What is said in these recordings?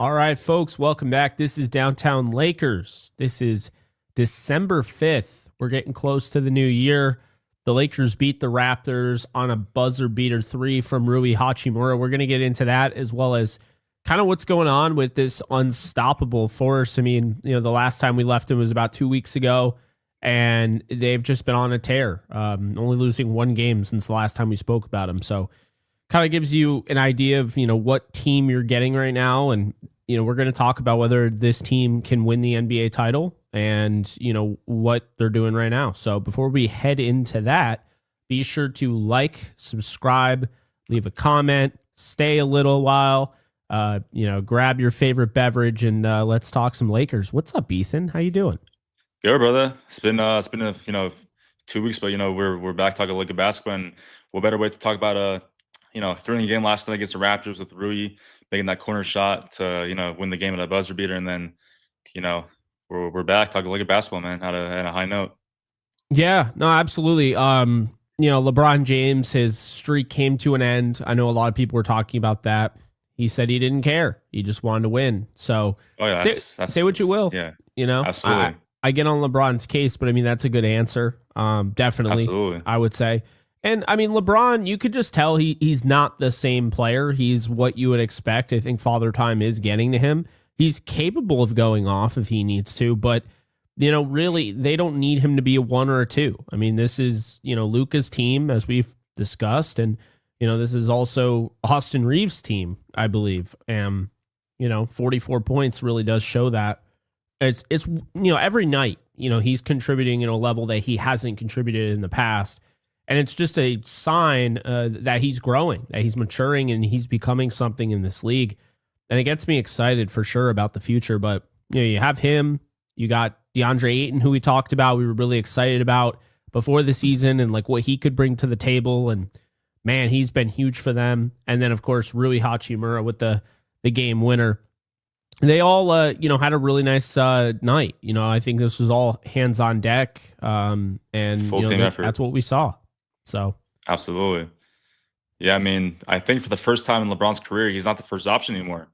All right, folks, welcome back. This is Downtown Lakers. This is December 5th. We're getting close to the new year. The Lakers beat the Raptors on a buzzer beater 3 from Rui Hachimura. We're going to get into that as well as kind of what's going on with this unstoppable force. I mean, the last time we left him was about 2 weeks ago, and they've just been on a tear, only losing one game since the last time we spoke about him. So kind of gives you an idea of, what team you're getting right now. And, we're going to talk about whether this team can win the NBA title and, what they're doing right now. So before we head into that, be sure to like, subscribe, leave a comment, stay a little while, grab your favorite beverage, and let's talk some Lakers. What's up, Ethan? How you doing? Good, brother. It's been a 2 weeks, but we're back talking Laker basketball, and what better way to talk about a thrilling game last night against the Raptors with Rui making that corner shot to win the game at a buzzer beater, and then we're back talking Laker basketball, man, at a high note. Yeah, no, absolutely. LeBron James, his streak came to an end. I know a lot of people were talking about that. He said he didn't care. He just wanted to win. So say what you will. Yeah, absolutely. I get on LeBron's case, but I mean, that's a good answer. Definitely, absolutely. I would say. And I mean, LeBron, you could just tell he's not the same player. He's what you would expect. I think Father Time is getting to him. He's capable of going off if he needs to, but really, they don't need him to be a 1 or a 2. I mean, this is, Luka's team, as we've discussed, and, this is also Austin Reeves' team, I believe. And, 44 points really does show that. It's every night, he's contributing at a level that he hasn't contributed in the past. And it's just a sign that he's growing, that he's maturing, and he's becoming something in this league. And it gets me excited for sure about the future. But, you have him. You got DeAndre Ayton, who we talked about. We were really excited about before the season and like what he could bring to the table. And, man, he's been huge for them. And then, of course, Rui Hachimura with the game winner. They all, had a really nice night. I think this was all hands on deck. And full team effort. That's what we saw. So absolutely. Yeah, I mean, I think for the first time in LeBron's career, he's not the first option anymore,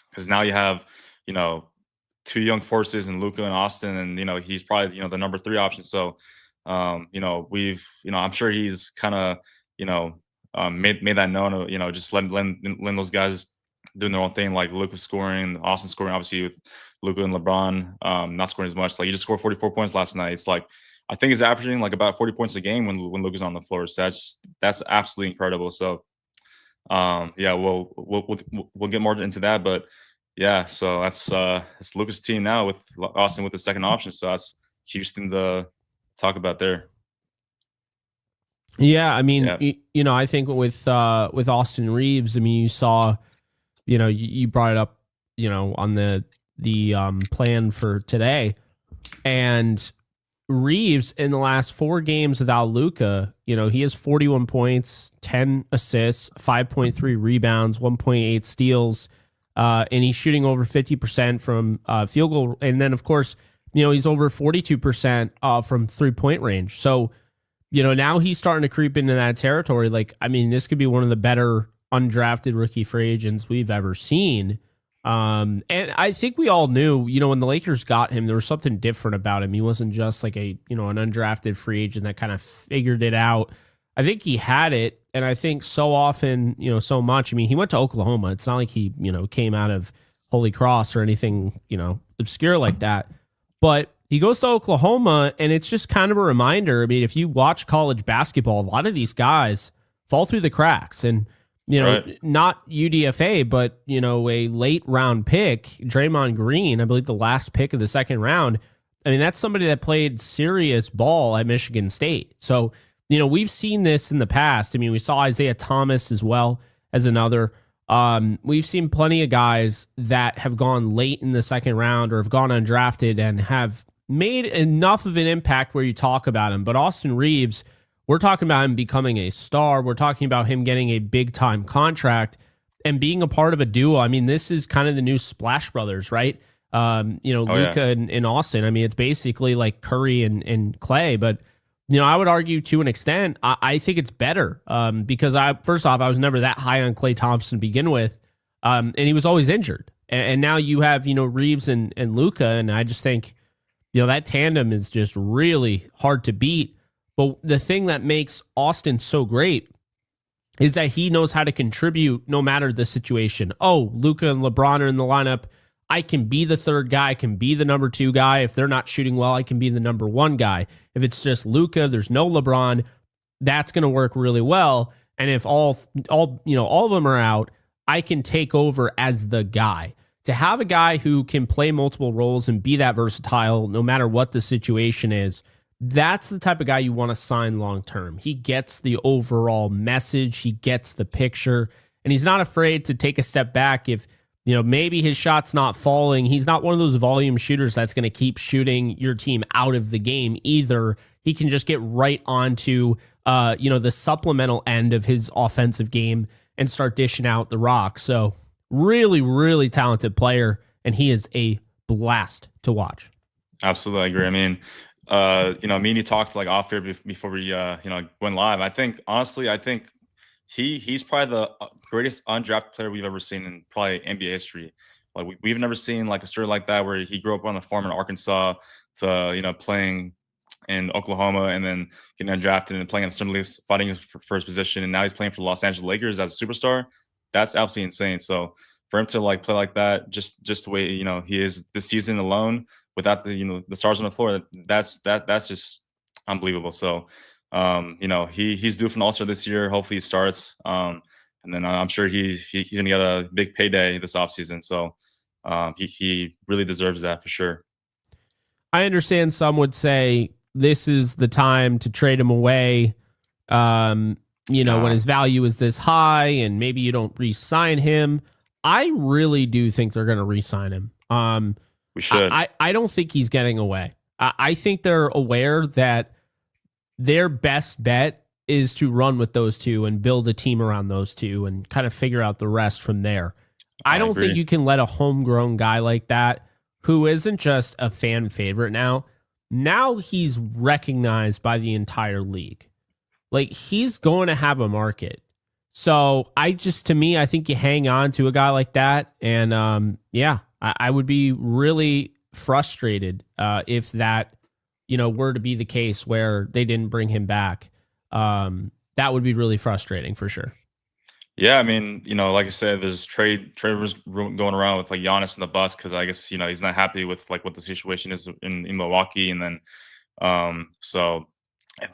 because now you have, two young forces in Luka and Austin, and he's probably the number 3 option. So, I'm sure he's kind of made that known. Just letting those guys doing their own thing, like Luka scoring, Austin scoring, obviously with Luka and LeBron not scoring as much. Like, he just scored 44 points last night. It's like, I think he's averaging like about 40 points a game when Luka's on the floor. So that's absolutely incredible. So, yeah, we'll get more into that, but yeah. So it's Luka's team now with Austin with the second option. So that's a huge thing to talk about there. Yeah, I mean, yeah. I think with Austin Reeves, I mean, you saw, you brought it up, on the plan for today, and Reeves in the last 4 games without Luka, he has 41 points, 10 assists, 5.3 rebounds, 1.8 steals, and he's shooting over 50% from field goal. And then, of course, he's over 42% from 3-point range. So, now he's starting to creep into that territory. Like, I mean, this could be one of the better undrafted rookie free agents we've ever seen. And I think we all knew, when the Lakers got him, there was something different about him. He wasn't just like an undrafted free agent that kind of figured it out. I think he had it. And I think so often, so much, I mean, he went to Oklahoma. It's not like he, came out of Holy Cross or anything, obscure like that, but he goes to Oklahoma, and it's just kind of a reminder. I mean, if you watch college basketball, a lot of these guys fall through the cracks, and right. Not UDFA, but, a late round pick, Draymond Green, I believe the last pick of the second round. I mean, that's somebody that played serious ball at Michigan State. So, we've seen this in the past. I mean, we saw Isaiah Thomas as well as another. We've seen plenty of guys that have gone late in the second round or have gone undrafted and have made enough of an impact where you talk about him. But Austin Reeves, we're talking about him becoming a star. We're talking about him getting a big-time contract and being a part of a duo. I mean, this is kind of the new Splash Brothers, right? Luka and Austin. I mean, it's basically like Curry and Clay. But, I would argue to an extent, I think it's better because first off, I was never that high on Klay Thompson to begin with. And he was always injured. And now you have, Reeves and Luka, and I just think, that tandem is just really hard to beat. But the thing that makes Austin so great is that he knows how to contribute no matter the situation. Oh, Luka and LeBron are in the lineup. I can be the third guy. I can be the number 2 guy. If they're not shooting well, I can be the number 1 guy. If it's just Luka, there's no LeBron, that's going to work really well. And if all of them are out, I can take over as the guy. To have a guy who can play multiple roles and be that versatile no matter what the situation is, that's the type of guy you want to sign long term. He gets the overall message, he gets the picture, and he's not afraid to take a step back if maybe his shot's not falling. He's not one of those volume shooters that's going to keep shooting your team out of the game either. He can just get right onto the supplemental end of his offensive game and start dishing out the rock. So really, really talented player, and he is a blast to watch. Absolutely, I agree. I mean, me and you talked like off air before we went live. I think he's probably the greatest undrafted player we've ever seen in probably NBA history. Like we've never seen like a story like that where he grew up on a farm in Arkansas to playing in Oklahoma and then getting undrafted and playing in the Summer League, fighting for his position, and now he's playing for the Los Angeles Lakers as a superstar. That's absolutely insane. So for him to like play like that, just the way he is this season alone, without the stars on the floor, that's just unbelievable. So he's due for an All-Star this year. Hopefully he starts, and then I'm sure he's gonna get a big payday this offseason. So he really deserves that for sure. I understand some would say this is the time to trade him away. When his value is this high, and maybe you don't re-sign him. I really do think they're going to re-sign him. We should. I don't think he's getting away. I think they're aware that their best bet is to run with those two and build a team around those two and kind of figure out the rest from there. I don't think you can let a homegrown guy like that, who isn't just a fan favorite now he's recognized by the entire league. Like, he's going to have a market. So I think you hang on to a guy like that. And I would be really frustrated if that, were to be the case where they didn't bring him back. That would be really frustrating for sure. Yeah, I mean, like I said, there's trade rumors going around with like Giannis in the bus because I guess he's not happy with like what the situation is in Milwaukee, and then so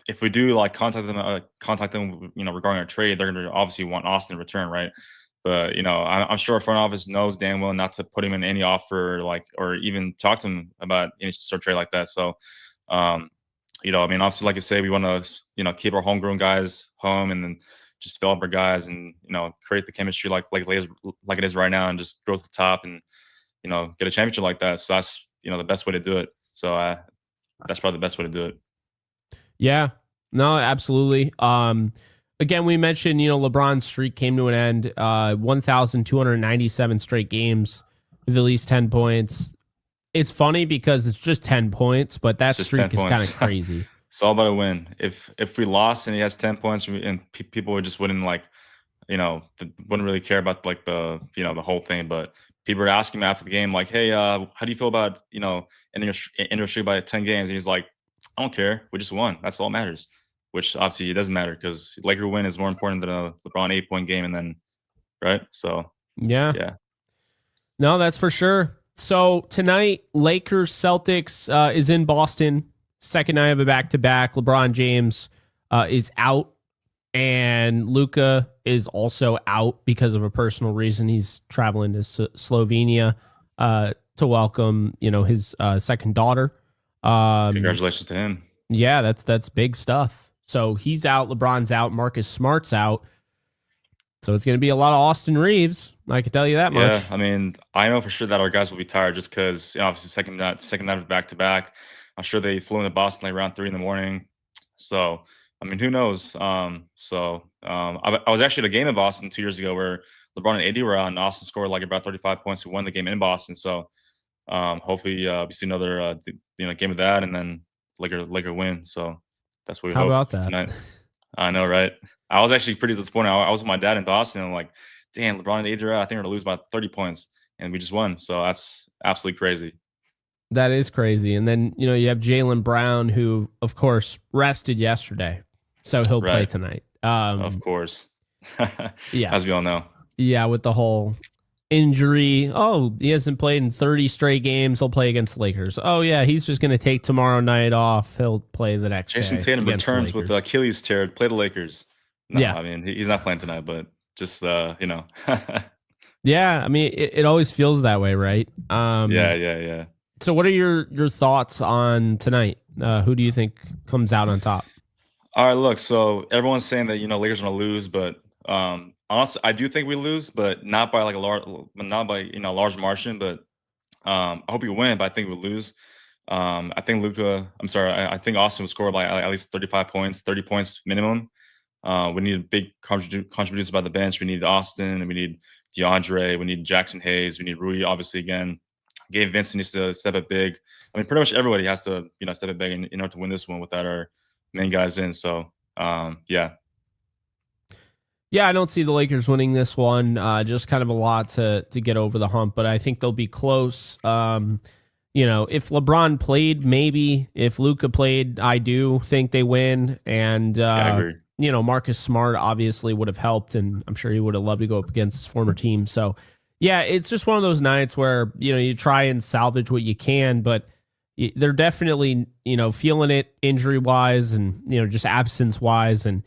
if we do like contact them, regarding our trade, they're gonna obviously want Austin in return, right? But I'm sure front office knows damn well not to put him in any offer, like, or even talk to him about any sort of trade like that. So, I mean, obviously, like I say, we want to keep our homegrown guys home and then just develop our guys and create the chemistry like it is right now, and just grow to the top and get a championship like that. So that's the best way to do it. So that's probably the best way to do it. Yeah, no, absolutely. Again, we mentioned LeBron's streak came to an end. 1,297 straight games with at least 10 points. It's funny because it's just 10 points, but that streak is kind of crazy. It's all about a win. If we lost and he has 10 points and people would just wouldn't wouldn't really care about like the the whole thing. But people were asking him after the game like, hey, how do you feel about ending your streak by 10 games? And he's like, I don't care. We just won. That's all that matters. Which obviously it doesn't matter because Laker win is more important than a LeBron 8-point game, and then right. So yeah. No, that's for sure. So tonight, Lakers Celtics is in Boston. Second night of a back-to-back. LeBron James is out, and Luka is also out because of a personal reason. He's traveling to Slovenia to welcome his second daughter. Congratulations to him. Yeah, that's big stuff. So he's out. LeBron's out. Marcus Smart's out. So it's going to be a lot of Austin Reeves. I can tell you that much. Yeah, I mean, I know for sure that our guys will be tired just because obviously second night of back-to-back. I'm sure they flew into Boston like around 3 a.m. So, I mean, who knows? I was actually at a game in Boston 2 years ago where LeBron and AD were out, and Austin scored like about 35 points to win the game in Boston. So, hopefully, we see another game of that, and then Laker win. So that's what we hope. How about that tonight? I know, right? I was actually pretty disappointed. I was with my dad in Boston, and I'm like, damn, LeBron and AD are out. I think we're gonna lose by 30 points. and we just won. So that's absolutely crazy. That is crazy. And then, you have Jaylen Brown, who, of course, rested yesterday. So he'll play Right. tonight. Of course. Yeah. As we all know. Yeah, with the whole injury. Oh, he hasn't played in 30 straight games. He'll play against the Lakers. Oh, yeah, he's just going to take tomorrow night off. He'll play the next Jason day. Tatum against the returns with Lakers. the Achilles tear. Play the Lakers. No, Yeah. I mean, he's not playing tonight, but just, Yeah, I mean, it always feels that way, right? Yeah. So what are your thoughts on tonight? Who do you think comes out on top? All right, look, so everyone's saying that, Lakers are going to lose, but honestly, I do think we lose, but not by like a large margin, but I hope we win, but I think we'll lose. I think I think Austin will score by at least 35 points, 30 points minimum. We need big contributors by the bench. We need Austin, we need DeAndre, we need Jackson Hayes, we need Rui, obviously, again. Gabe Vincent needs to step up big. I mean, pretty much everybody has to, step up big in order to win this one without our main guys in. So, yeah. Yeah, I don't see the Lakers winning this one. Just kind of a lot to get over the hump, but I think they'll be close. If LeBron played, maybe. If Luka played, I do think they win. And I agree. Marcus Smart obviously would have helped, and I'm sure he would have loved to go up against his former team. So, yeah, it's just one of those nights where you try and salvage what you can, but they're definitely feeling it injury wise and just absence wise, and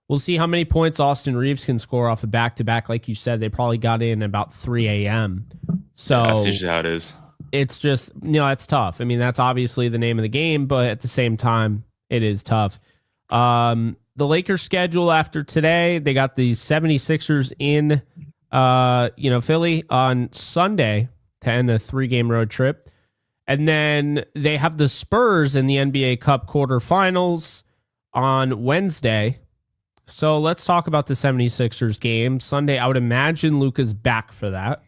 we'll see how many points Austin Reeves can score off a back-to-back. Like you said, they probably got in about 3 a.m. So that's usually how it is. It's just, it's tough. I mean, that's obviously the name of the game, but at the same time, it is tough. The Lakers schedule after today, they got the 76ers in, Philly on Sunday to end a 3-game road trip. And then they have the Spurs in the NBA Cup quarterfinals on Wednesday. So let's talk about the 76ers game. Sunday, I would imagine Luka's back for that.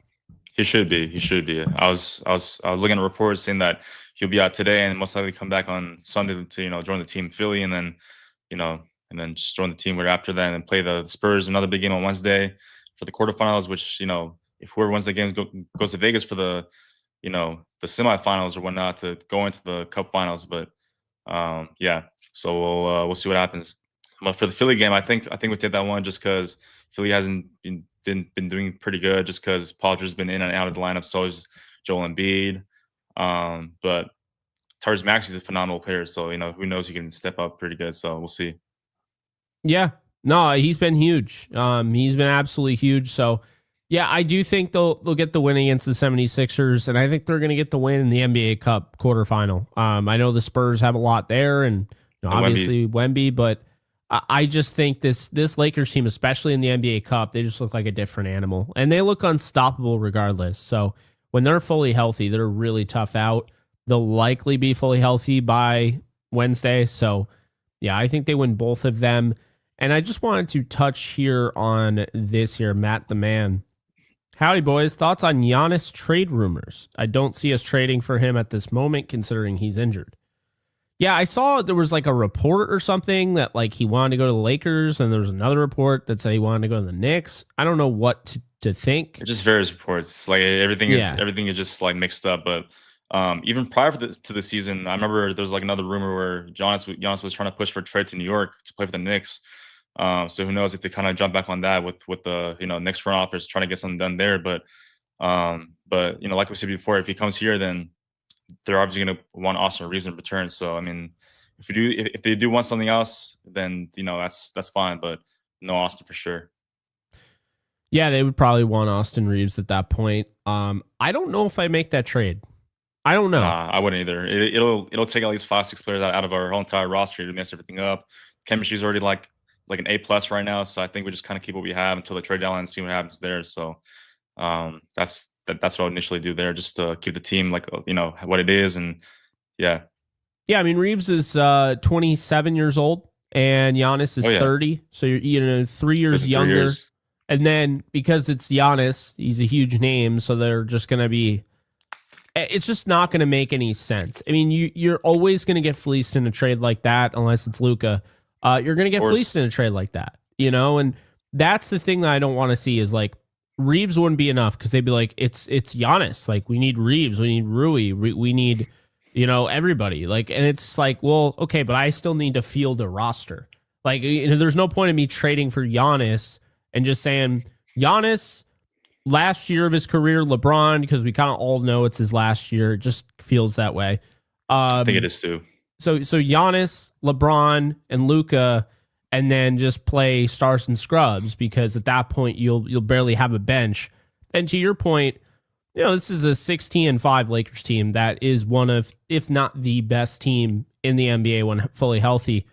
He should be. I was looking at reports saying that he'll be out today and most likely come back on Sunday to join the team in Philly and then just join the team right after that and play the Spurs another big game on Wednesday for the quarterfinals. Which if whoever wins the games goes to Vegas for the the semifinals or whatnot to go into the Cup finals. But yeah, so we'll see what happens. But for the Philly game, I think we take that one just because Philly hasn't been doing pretty good just because Paul George's been in and out of the lineup. So is Joel Embiid. But Tyrese Maxey's a phenomenal player. So, who knows, he can step up pretty good. So we'll see. Yeah, no, he's been huge. He's been absolutely huge. So yeah, I do think they'll get the win against the 76ers. And I think they're going to get the win in the NBA Cup quarterfinal. I know the Spurs have a lot there and obviously Wemby, but I just think this Lakers team, especially in the NBA Cup, they just look like a different animal. And they look unstoppable regardless. So when they're fully healthy, they're really tough out. They'll likely be fully healthy by Wednesday. So, yeah, I think they win both of them. And I just wanted to touch here on this here, Matt the Man. Howdy, boys. Thoughts on Giannis trade rumors? I don't see us trading for him at this moment, considering he's injured. Yeah, I saw there was like a report or something that like he wanted to go to the Lakers, and there was another report that said he wanted to go to the Knicks. I don't know what to think. It's just various reports. Like everything is just like mixed up. But even prior to the season, I remember there was like another rumor where Giannis was trying to push for a trade to New York to play for the Knicks. So who knows if they kind of jump back on that with the Knicks front office trying to get something done there. But like we said before, if he comes here, then they're obviously going to want Austin Reeves in return. So I mean, if they do want something else, then that's fine. But no Austin for sure. Yeah, they would probably want Austin Reeves at that point. I don't know if I make that trade. I don't know. I wouldn't either. It'll take at least 5-6 players out of our whole entire roster to mess everything up. Chemistry's already like an A+ right now, so I think we just kind of keep what we have until the trade deadline and see what happens there. So that's what I'll initially do there, just to keep the team like what it is. And yeah. I mean, Reeves is 27 years old and Giannis is 30, so you're 3 years younger. 3 years. And then because it's Giannis, he's a huge name, so they're just going to be. It's just not going to make any sense. I mean, you're always going to get fleeced in a trade like that, unless it's Luka. You're going to get fleeced in a trade like that, and that's the thing that I don't want to see is like Reeves wouldn't be enough because they'd be like, it's Giannis. Like, we need Reeves, we need Rui, we need, everybody. Like, and it's like, well, okay, but I still need to field a roster. Like, there's no point in me trading for Giannis and just saying Giannis last year of his career, LeBron, because we kind of all know it's his last year. It just feels that way. I think it is too. So Giannis, LeBron, and Luka, and then just play stars and scrubs, because at that point you'll barely have a bench. And to your point, this is a 16-5 Lakers team that is one of, if not the best team in the NBA when fully healthy.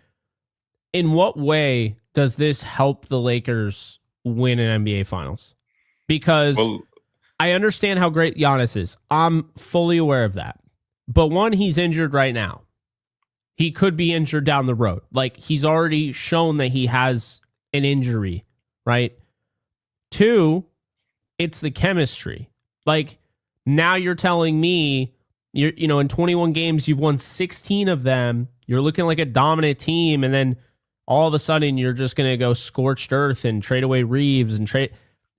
In what way does this help the Lakers win an NBA Finals? Because I understand how great Giannis is. I'm fully aware of that. But one, he's injured right now. He could be injured down the road. Like, he's already shown that he has an injury, right? Two, it's the chemistry. Like, now you're telling me, in 21 games, you've won 16 of them. You're looking like a dominant team. And then all of a sudden, you're just going to go scorched earth and trade away Reeves and trade.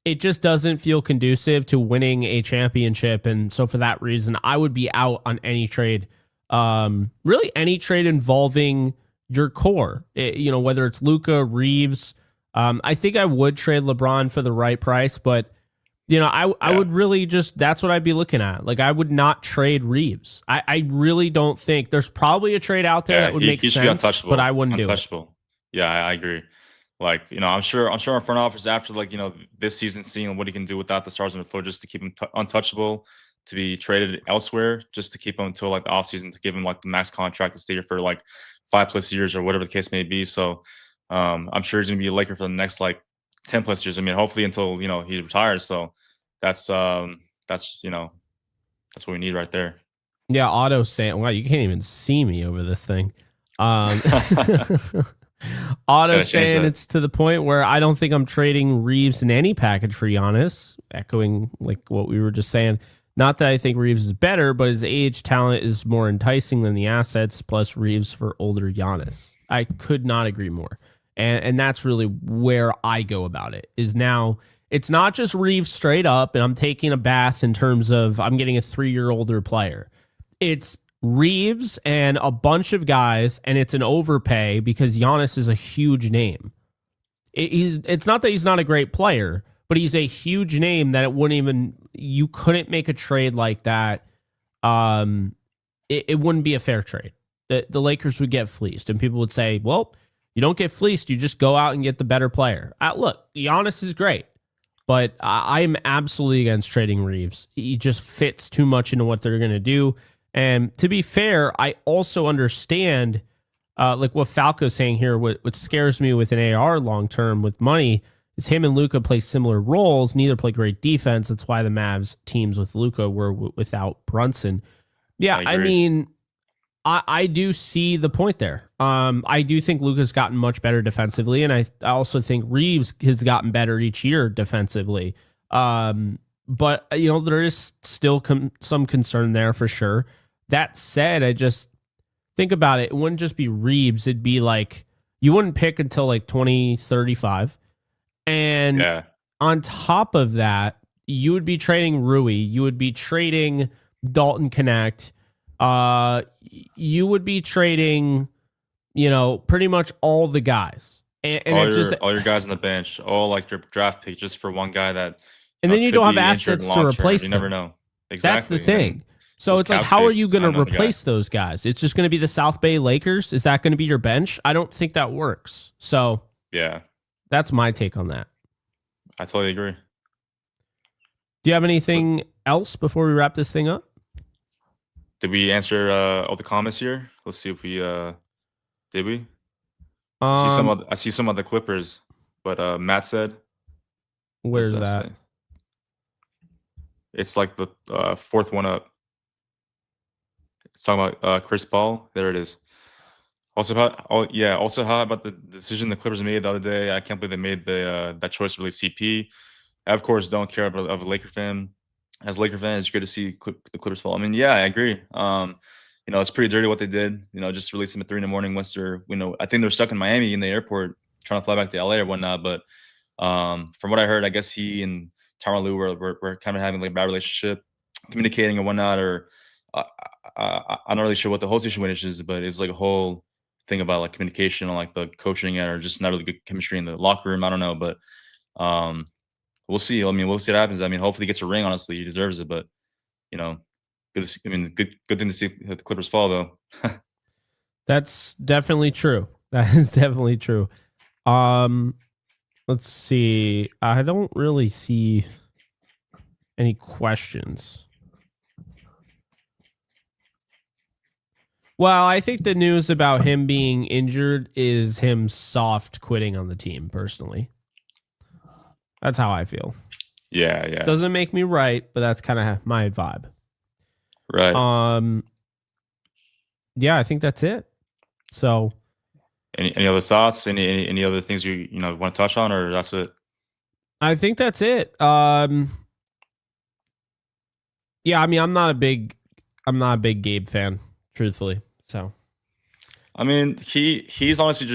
It just doesn't feel conducive to winning a championship. And so for that reason, I would be out on any trade. Really any trade involving your core, whether it's Luka, Reeves. I think I would trade LeBron for the right price, but I would really just, that's what I'd be looking at. Like, I would not trade Reeves. I really don't think there's probably a trade out there that would make sense, but I wouldn't do it. Yeah, I agree. Like, I'm sure our front office after this season, seeing what he can do without the stars on the floor, just to keep him untouchable, to be traded elsewhere, just to keep him until the offseason, to give him the max contract to stay here for 5+ years or whatever the case may be. So I'm sure he's gonna be a Laker for the next 10+ years. I mean, hopefully until he retires. So that's what we need right there. Yeah, Otto saying, wow, you can't even see me over this thing. Otto saying it's to the point where I don't think I'm trading Reeves in any package for Giannis, echoing what we were just saying. Not that I think Reeves is better, but his age, talent is more enticing than the assets, plus Reeves for older Giannis. I could not agree more. And that's really where I go about it, is now it's not just Reeves straight up and I'm taking a bath in terms of I'm getting a 3-year older player. It's Reeves and a bunch of guys, and it's an overpay because Giannis is a huge name. It's not that he's not a great player, but he's a huge name that you couldn't make a trade like that. It wouldn't be a fair trade. The Lakers would get fleeced, and people would say, well, you don't get fleeced. You just go out and get the better player. Look, Giannis is great, but I'm absolutely against trading Reeves. He just fits too much into what they're going to do. And to be fair, I also understand what Falco's saying here. What scares me with an AR long term with money is him and Luka play similar roles. Neither play great defense. That's why the Mavs teams with Luka were without Brunson. Yeah, I mean, I do see the point there. I do think Luka's gotten much better defensively, and I also think Reeves has gotten better each year defensively. But there is still some concern there for sure. That said, I just think about it. It wouldn't just be Reeves. It'd be you wouldn't pick until 2035. And on top of that, you would be trading Rui. You would be trading Dalton Connect. You would be trading, pretty much all the guys. And all your guys on the bench, all your draft pick, just for one guy that. And then you don't have assets to replace them. You never know. Exactly. That's the thing. So it's how are you going to replace those guys? It's just going to be the South Bay Lakers? Is that going to be your bench? I don't think that works. So yeah, that's my take on that. I totally agree. Do you have anything else before we wrap this thing up? Did we answer all the comments here? Let's see if we did we? I see some of the Clippers, but Matt said. Where's that? Say? It's the fourth one up. It's talking about Chris Paul. There it is. Also, how about the decision the Clippers made the other day? I can't believe they made that choice to release CP. I, of course, don't care about of a Laker fan. As a Laker fan, it's great to see the Clippers fall. I mean, yeah, I agree. It's pretty dirty what they did. Just release them at 3 a.m. once they're, I think they're stuck in Miami in the airport trying to fly back to LA or whatnot. But from what I heard, I guess he and Tyronn Lue were kind of having like a bad relationship, communicating and whatnot, or I'm not really sure what the whole situation is, but it's like a whole thing about like communication and like the coaching or just not really good chemistry in the locker room. I don't know, but um, we'll see. I mean, we'll see what happens. I mean, hopefully he gets a ring. Honestly, he deserves it. But you know, good thing to see the Clippers fall though. That's definitely true. That is definitely true. Let's see. I don't really see any questions. Well, I think the news about him being injured is him soft quitting on the team, personally. That's how I feel. Yeah. Doesn't make me right, but that's kind of my vibe. Right. Yeah, I think that's it. So, any other thoughts? Any other things you want to touch on, or that's it? I think that's it. Yeah, I mean, I'm not a big Gabe fan, truthfully. So, I mean, he's honestly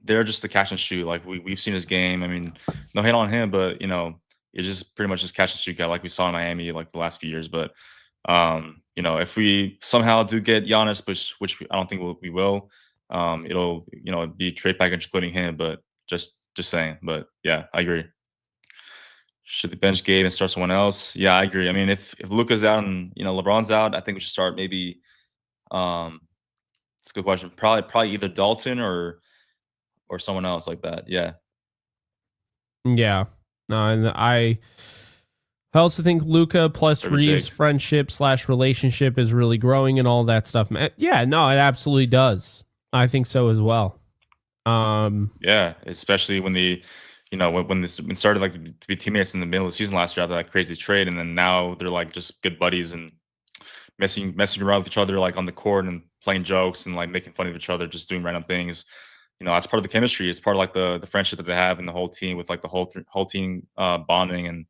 just to catch and shoot. Like we've seen his game. I mean, no hate on him, but it's just pretty much just catch and shoot guy, like we saw in Miami like the last few years. But if we somehow do get Giannis, which I don't think we will, it'll be trade package including him. But just saying. But yeah, I agree. Should the bench Gabe and start someone else? Yeah, I agree. I mean, if Luka's out and LeBron's out, I think we should start maybe. It's a good question. Probably either Dalton or someone else like that. Yeah. Yeah. No, and I also think Luka plus Reeves' friendship / relationship is really growing and all that stuff. Yeah, no, it absolutely does. I think so as well. Yeah, especially when when started like to be teammates in the middle of the season last year after that crazy trade, and then now they're like just good buddies and messing around with each other like on the court and playing jokes and like making fun of each other, just doing random things. That's part of the chemistry. It's part of like the friendship that they have and the whole team with like the whole team bonding, and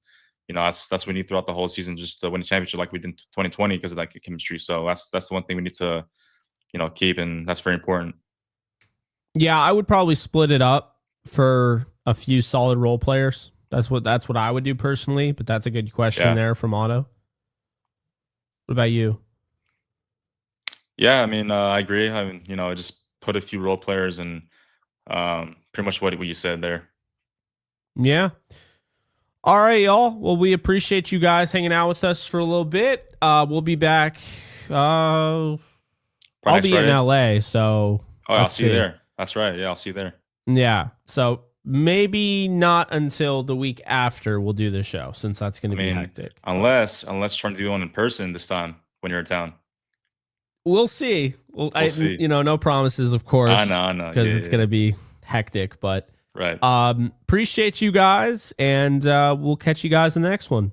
that's what we need throughout the whole season just to win a championship like we did in 2020 because of that chemistry. So that's the one thing we need to keep, and that's very important. Yeah, I would probably split it up for a few solid role players. That's what I would do personally, but that's a good question there from Otto. What about you? Yeah, I mean, I agree. I mean, just put a few role players and pretty much what you said there. Yeah. All right, y'all. Well, we appreciate you guys hanging out with us for a little bit. We'll be back. I'll be Friday in LA, so I'll see you there. That's right. Yeah, I'll see you there. Yeah. So maybe not until the week after we'll do the show, since that's going to be hectic. Unless trying to do one in person this time when you're in town. We'll see. We'll see. No promises, of course. I know. Because it's going to be hectic. But right. Appreciate you guys, and we'll catch you guys in the next one.